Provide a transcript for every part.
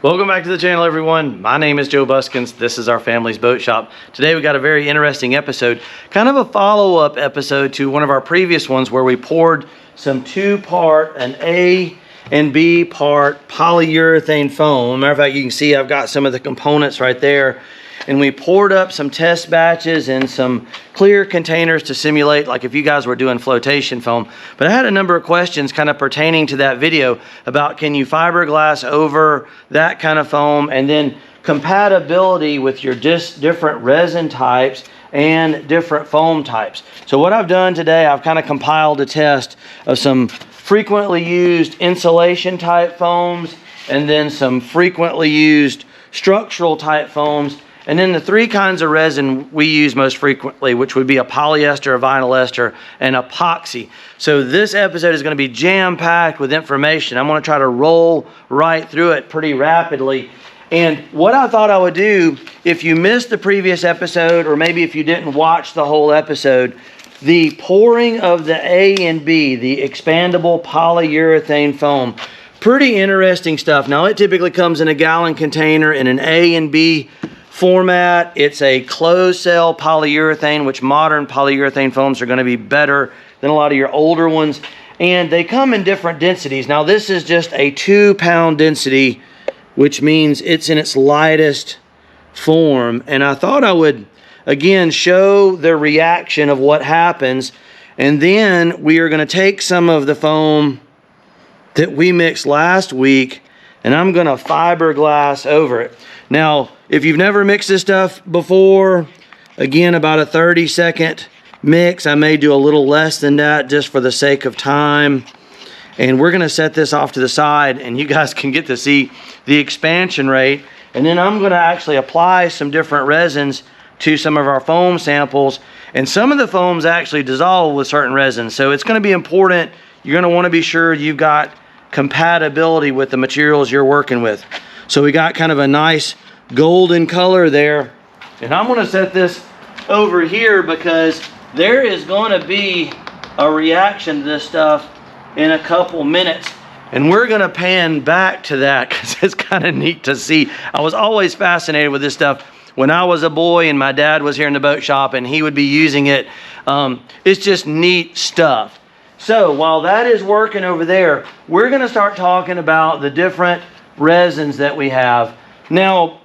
Welcome back to the channel, everyone. My name is Joe Buskins. This is our family's boat shop. Today we got a very interesting episode, kind of a follow-up episode to one of our previous ones where we poured some two-part, an A and B part polyurethane foam. Matter of fact, you can see I've got some of the components right there. And we poured up some test batches in some clear containers to simulate like if you guys were doing flotation foam. But I had a number of questions kind of pertaining to that video about can you fiberglass over that kind of foam, and then compatibility with your different resin types and different foam types. So what I've done today, I've kind of compiled a test of some frequently used insulation type foams and then some frequently used structural type foams. And then the three kinds of resin we use most frequently, which would be a polyester, a vinyl ester, and epoxy. So this episode is going to be jam-packed with information. I'm going to try to roll right through it pretty rapidly. And what I thought I would do, if you missed the previous episode, or maybe if you didn't watch the whole episode, the pouring of the A and B, the expandable polyurethane foam, pretty interesting stuff. Now it typically comes in a gallon container in an A and B format. It's a closed cell polyurethane, which modern polyurethane foams are going to be better than a lot of your older ones. And they come in different densities. Now this is just a 2-pound density, which means it's in its lightest form. And I thought I would, again, show the reaction of what happens. And then we are going to take some of the foam that we mixed last week, and I'm going to fiberglass over it. Now, if you've never mixed this stuff before, again, about a 30-second mix. I may do a little less than that just for the sake of time. And we're going to set this off to the side, and you guys can get to see the expansion rate. And then I'm going to actually apply some different resins to some of our foam samples. And some of the foams actually dissolve with certain resins. So it's going to be important. You're going to want to be sure you've got compatibility with the materials you're working with. So we got kind of a nice golden color there. And I'm going to set this over here because there is going to be a reaction to this stuff in a couple minutes. And we're going to pan back to that because it's kind of neat to see. I was always fascinated with this stuff when I was a boy and my dad was here in the boat shop and he would be using it. It's just neat stuff. So while that is working over there, we're going to start talking about the different resins that we have. Now,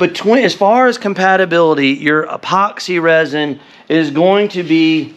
as far as compatibility, your epoxy resin is going to be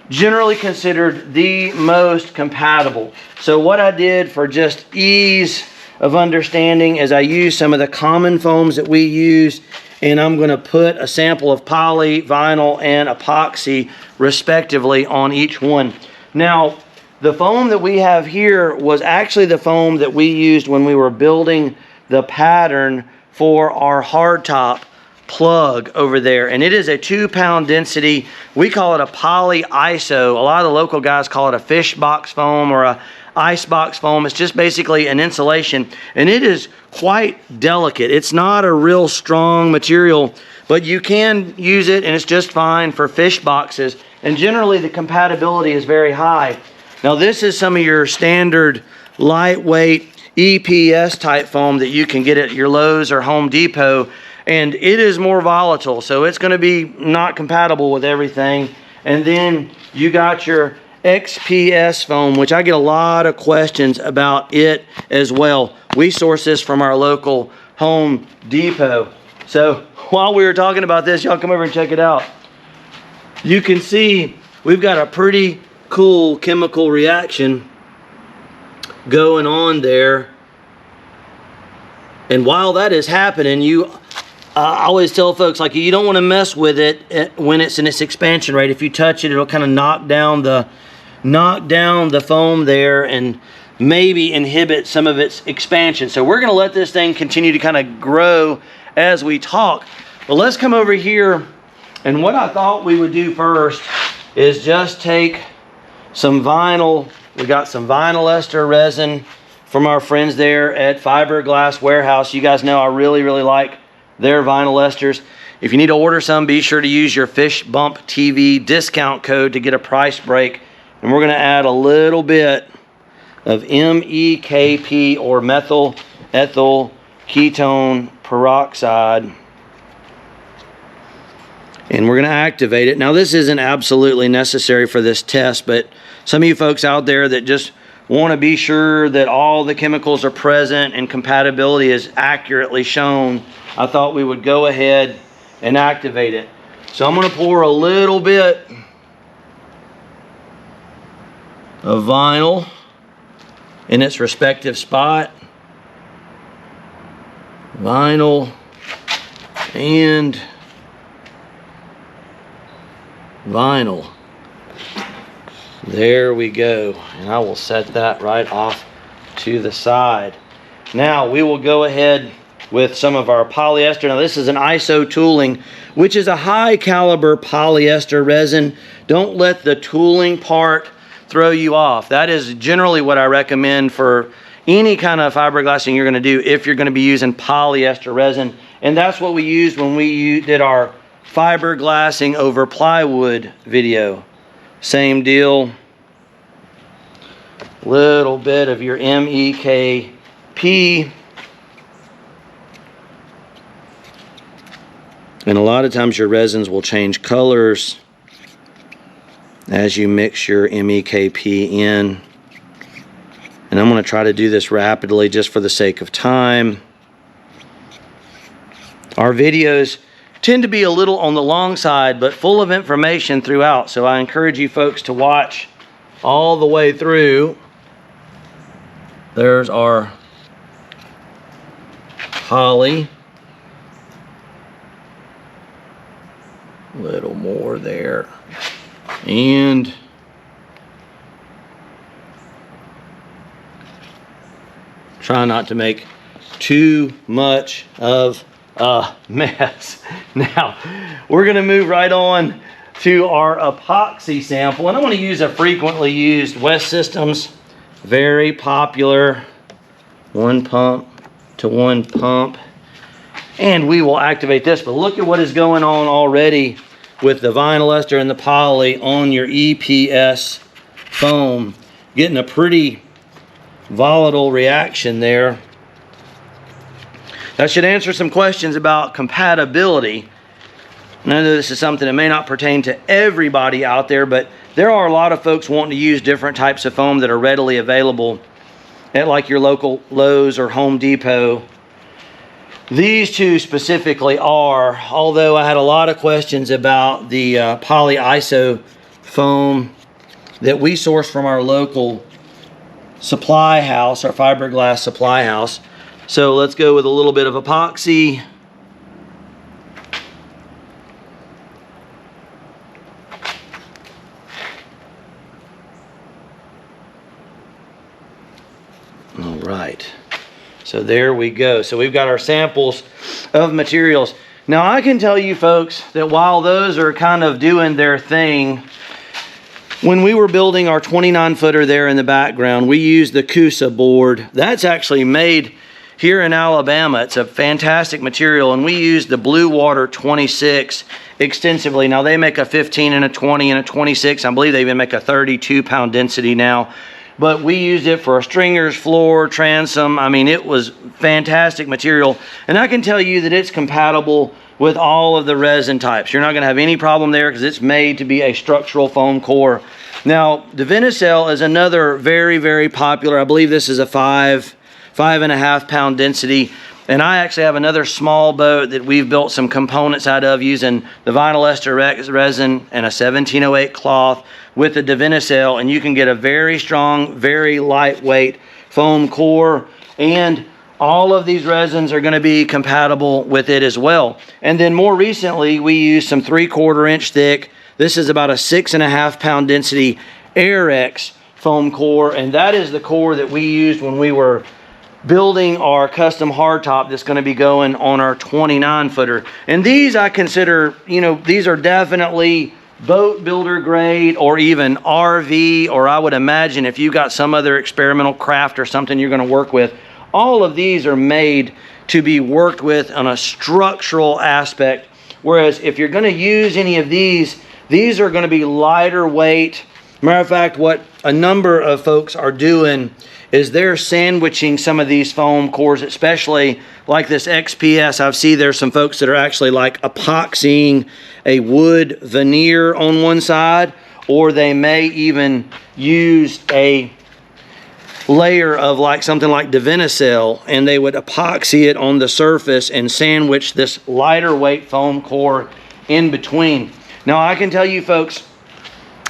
generally considered the most compatible. So what I did for just ease of understanding is I used some of the common foams that we use, and I'm going to put a sample of poly, vinyl, and epoxy respectively on each one. Now, the foam that we have here was actually the foam that we used when we were building the pattern for our hardtop plug over there. And it is a 2-pound density. We call it a poly iso. A lot of the local guys call it a fish box foam or a ice box foam. It's just basically an insulation. And it is quite delicate. It's not a real strong material, but you can use it and it's just fine for fish boxes. And generally the compatibility is very high. Now this is some of your standard lightweight EPS type foam that you can get at your Lowe's or Home Depot, and it is more volatile, so it's going to be not compatible with everything. And then you got your XPS foam, which I get a lot of questions about it as well. We source this from our local Home Depot. So while we were talking about this, y'all come over and check it out. You can see we've got a pretty cool chemical reaction going on there. And while that is happening, I always tell folks, like, you don't want to mess with it when it's in its expansion rate. If you touch it, it'll kind of knock down the foam there and maybe inhibit some of its expansion. So we're going to let this thing continue to kind of grow as we talk. But let's come over here, and what I thought we would do first is just take some vinyl. We got some vinyl ester resin from our friends there at Fiberglass Warehouse. You guys know I really like their vinyl esters. If you need to order some, be sure to use your Fish Bump TV discount code to get a price break. And we're going to add a little bit of MEKP or methyl ethyl ketone peroxide. And we're going to activate it. Now, this isn't absolutely necessary for this test, but some of you folks out there that just want to be sure that all the chemicals are present and compatibility is accurately shown, I thought we would go ahead and activate it. So I'm going to pour a little bit of vinyl in its respective spot. Vinyl and vinyl. There we go. And I will set that right off to the side. Now we will go ahead with some of our polyester. Now this is an ISO tooling, which is a high caliber polyester resin. Don't let the tooling part throw you off. That is generally what I recommend for any kind of fiberglassing you're going to do if you're going to be using polyester resin. And that's what we used when we did our fiberglassing over plywood video. Same deal. Little bit of your MEKP. And a lot of times your resins will change colors as you mix your MEKP in. And I'm going to try to do this rapidly just for the sake of time. Our videos tend to be a little on the long side, but full of information throughout. So I encourage you folks to watch all the way through. There's our poly. A little more there. And try not to make too much of a mess. Now, we're going to move right on to our epoxy sample. And I want to use a frequently used West Systems, very popular, one pump to one pump. And we will activate this. But look at what is going on already with the vinyl ester and the poly on your EPS foam. Getting a pretty volatile reaction there. That should answer some questions about compatibility. And I know this is something that may not pertain to everybody out there, but there are a lot of folks wanting to use different types of foam that are readily available at like your local Lowe's or Home Depot. These two specifically are, although I had a lot of questions about the poly ISO foam that we source from our local supply house, our fiberglass supply house. So let's go with a little bit of epoxy. All right. So there we go. So we've got our samples of materials. Now I can tell you folks that while those are kind of doing their thing, when we were building our 29-footer there in the background, we used the Coosa board. That's actually made here in Alabama. It's a fantastic material, and we use the Blue Water 26 extensively. Now they make a 15 and a 20 and a 26. I believe they even make a 32-pound density now. But we used it for stringers, floor, transom. I mean, it was fantastic material. And I can tell you that it's compatible with all of the resin types. You're not going to have any problem there because it's made to be a structural foam core. Now, the Vinicel is another very, very popular. I believe this is a 5.5 pound density. And I actually have another small boat that we've built some components out of using the vinyl ester resin and a 1708 cloth with the Vinicel, and you can get a very strong, very lightweight foam core, and all of these resins are going to be compatible with it as well. And then more recently, we used some 3/4 inch thick. This is about a 6.5 pound density Airex foam core, and that is the core that we used when we were building our custom hardtop that's going to be going on our 29-footer. And these I consider, you know, these are definitely boat builder grade or even RV, or I would imagine if you got some other experimental craft or something you're going to work with, all of these are made to be worked with on a structural aspect. Whereas if you're going to use any of these are going to be lighter weight. Matter of fact, what a number of folks are doing is they're sandwiching some of these foam cores, especially like this XPS. I see there's some folks that are actually like epoxying a wood veneer on one side, or they may even use a layer of like something like Divinycell, and they would epoxy it on the surface and sandwich this lighter weight foam core in between. Now I can tell you folks,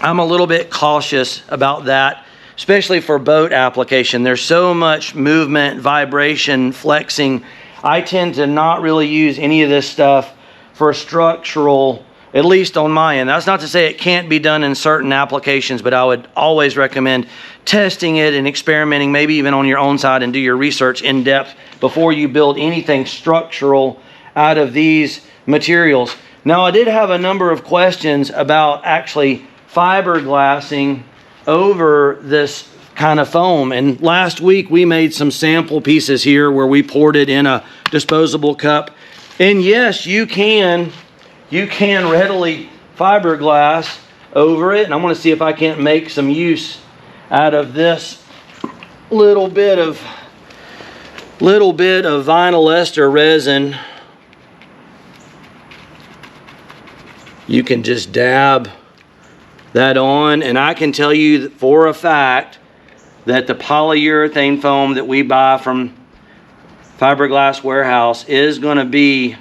I'm a little bit cautious about that, especially for boat application. There's so much movement, vibration, flexing. I tend to not really use any of this stuff for structural, at least on my end. That's not to say it can't be done in certain applications, but I would always recommend testing it and experimenting, maybe even on your own side, and do your research in depth before you build anything structural out of these materials. Now, I did have a number of questions about actually fiberglassing over this kind of foam, and last week we made some sample pieces here where we poured it in a disposable cup. And yes, you can readily fiberglass over it, and I'm going to see if I can't make some use out of this little bit of vinyl ester resin. You can just dab that on, and I can tell you for a fact that the polyurethane foam that we buy from Fiberglass Warehouse is going to be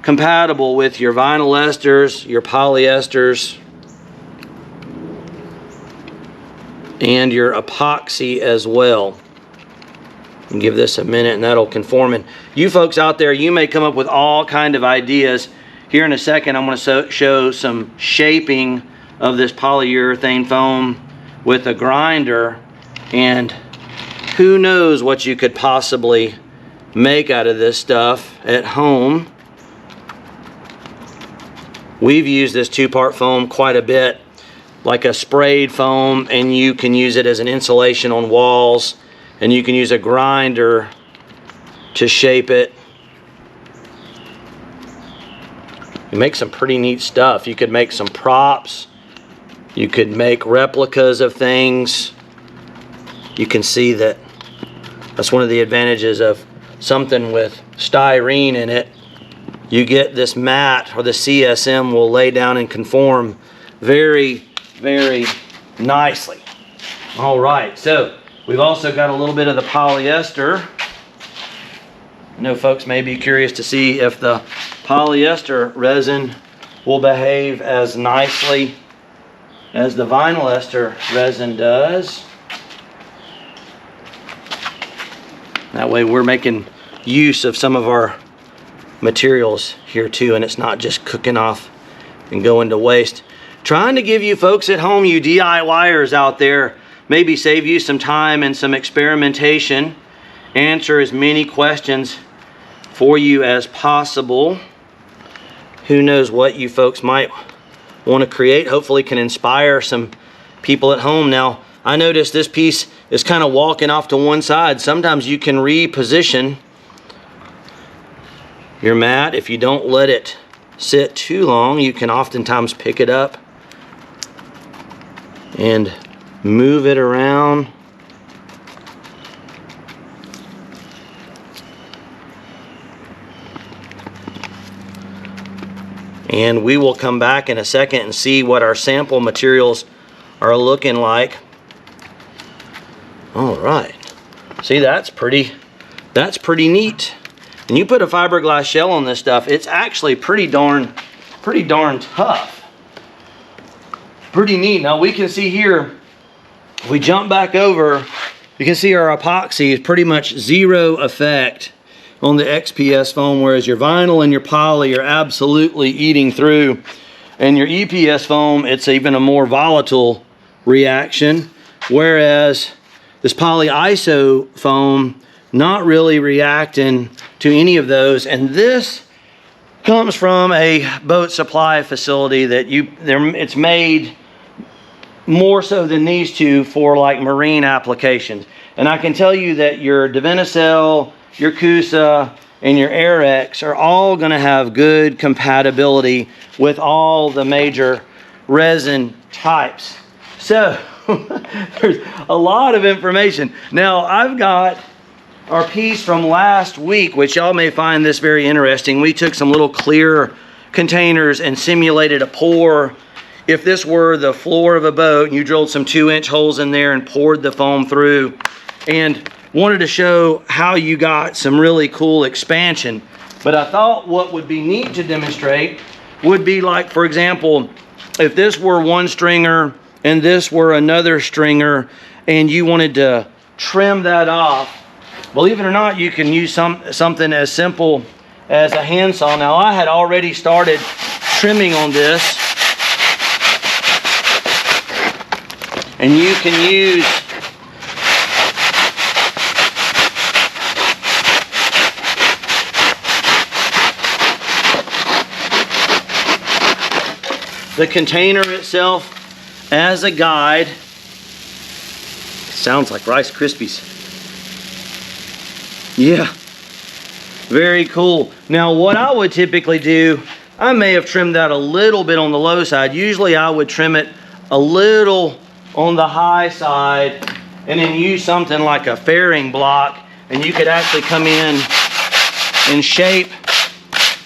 compatible with your vinyl esters, your polyesters, and your epoxy as well. And give this a minute and that'll conform. And you folks out there, you may come up with all kind of ideas. Here in a second, I'm going to show some shaping of this polyurethane foam with a grinder, and who knows what you could possibly make out of this stuff at home. We've used this two-part foam quite a bit, like a sprayed foam, and you can use it as an insulation on walls, and you can use a grinder to shape it. You make some pretty neat stuff. You could make some props. You could make replicas of things. You can see that that's one of the advantages of something with styrene in it. You get this mat, or the CSM will lay down and conform very, very nicely. All right, so we've also got a little bit of the polyester. I know folks may be curious to see if the polyester resin will behave as nicely as the vinyl ester resin does. That way we're making use of some of our materials here too, and it's not just cooking off and going to waste. Trying to give you folks at home, you DIYers out there, maybe save you some time and some experimentation, answer as many questions for you as possible. Who knows what you folks might want to create. Hopefully can inspire some people at home. Now, I noticed this piece is kind of walking off to one side. Sometimes you can reposition your mat. If you don't let it sit too long, you can oftentimes pick it up and move it around. And we will come back in a second and see what our sample materials are looking like. All right, see, that's pretty neat. And you put a fiberglass shell on this stuff, it's actually pretty darn tough. Pretty neat. Now we can see here, if we jump back over, you can see our epoxy is pretty much zero effect on the XPS foam, whereas your vinyl and your poly are absolutely eating through. And your EPS foam, it's even a more volatile reaction, whereas this polyiso foam, not really reacting to any of those. And this comes from a boat supply facility that it's made more so than these two for like marine applications. And I can tell you that your Divinycell, your Coosa, and your Airex are all going to have good compatibility with all the major resin types. So there's a lot of information. Now, I've got our piece from last week, which y'all may find this very interesting. We took some little clear containers and simulated a pour. If this were the floor of a boat and you drilled some 2-inch holes in there and poured the foam through, and wanted to show how you got some really cool expansion. But I thought what would be neat to demonstrate would be like, for example, if this were one stringer and this were another stringer and you wanted to trim that off, believe it or not, you can use something as simple as a handsaw. Now, I had already started trimming on this, and you can use the container itself as a guide. Sounds like Rice Krispies. Yeah, very cool. Now, what I would typically do, I may have trimmed that a little bit on the low side. Usually I would trim it a little on the high side and then use something like a fairing block, and you could actually come in and shape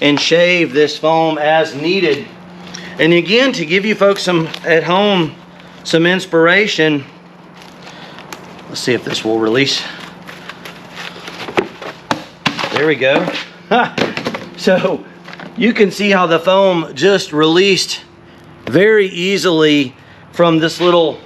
and shave this foam as needed. And again, to give you folks some at home some inspiration, let's see if this will release. There we go. So you can see how the foam just released very easily from this little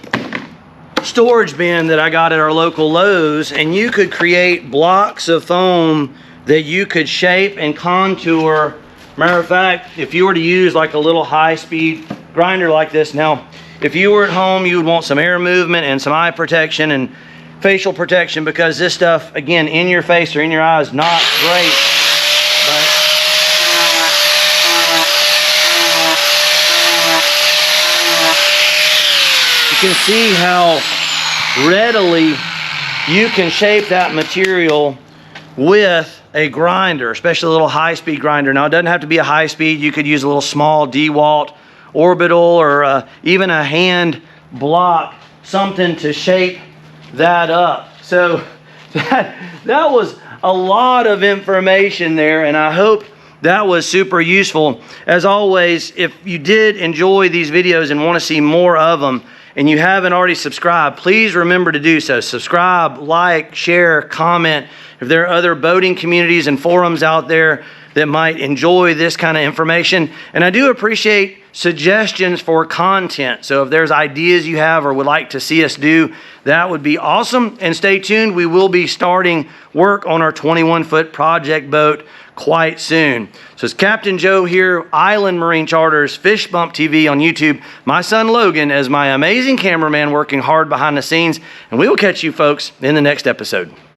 storage bin that I got at our local Lowe's, and you could create blocks of foam that you could shape and contour. Matter of fact, if you were to use like a little high-speed grinder like this, now if you were at home, you would want some air movement and some eye protection and facial protection, because this stuff, again, in your face or in your eyes, not great. But you can see how readily you can shape that material with a grinder, especially a little high-speed grinder. Now, it doesn't have to be a high-speed. You could use a little small DeWalt orbital or even a hand block, something to shape that up. So that was a lot of information there, and I hope that was super useful. As always, if you did enjoy these videos and want to see more of them, and you haven't already subscribed, please remember to do so. Subscribe, like, share, comment. If there are other boating communities and forums out there that might enjoy this kind of information. And I do appreciate suggestions for content. So if there's ideas you have or would like to see us do, that would be awesome. And stay tuned. We will be starting work on our 21-foot project boat quite soon. So it's Captain Joe here, Island Marine Charters, Fish Bump TV on YouTube. My son Logan as my amazing cameraman working hard behind the scenes. And we will catch you folks in the next episode.